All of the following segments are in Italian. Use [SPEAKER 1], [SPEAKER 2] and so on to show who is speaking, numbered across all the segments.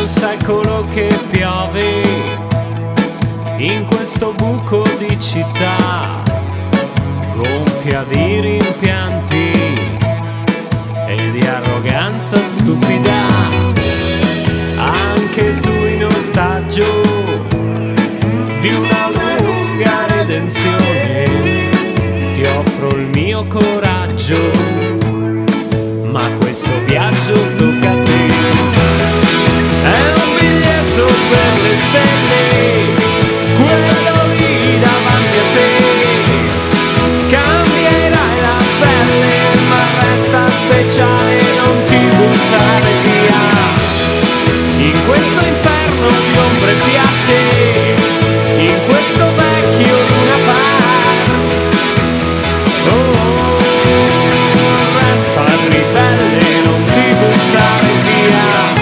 [SPEAKER 1] Secolo che piove in questo buco di città, gonfia di rimpianti e di arroganza stupida. Anche tu in ostaggio di una lunga redenzione, ti offro il mio coraggio, ma questo viaggio tocca a te. È un biglietto per le stelle, quello lì davanti a te. Cambierai la pelle, ma resta speciale, non ti buttare via. In questo inferno di ombre piatte, in questo vecchio Luna Park, oh, resta ribelle, non ti buttare via.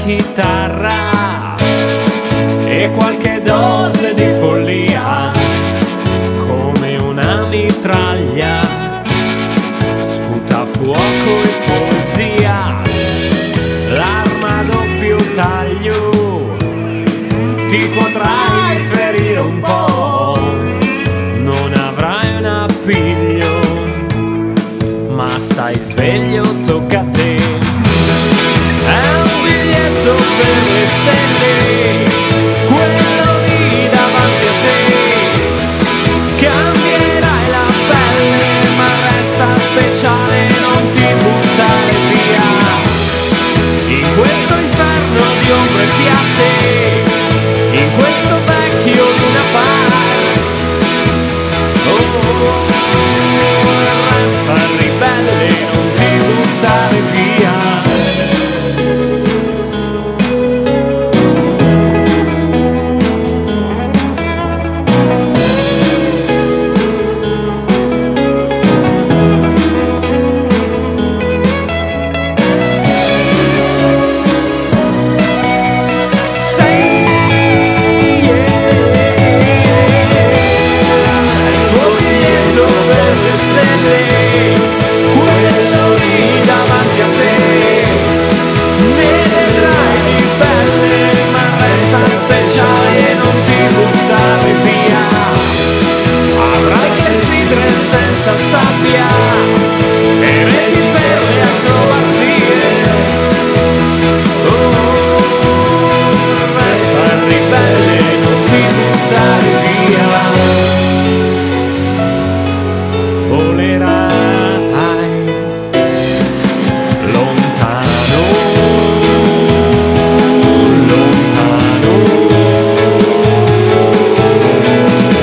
[SPEAKER 1] Chitarra e qualche dose di follia, come una mitraglia, sputa fuoco e poesia. L'arma a doppio taglio ti potrai ferire un po', non avrai un appiglio, ma stai sveglio, tocca a te. È un biglietto per le stelle, quello lì davanti a te. Cambierai la pelle, ma resta speciale, non ti buttare via. In questo inferno di ombre piatte, in questo vecchio Luna Park, oh, resta ribelle, non ti buttare via. Senza sabbia e reti per le acrobazie, oh, resta ribelle, non ti buttare via. Volerai lontano, lontano,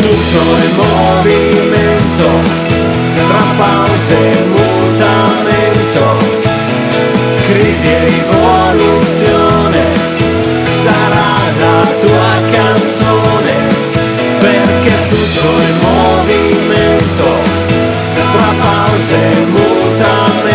[SPEAKER 1] tutto è movimento, tra pause e mutamento, crisi e rivoluzione, sarà la tua canzone, perché tutto è movimento, tra pause e mutamento.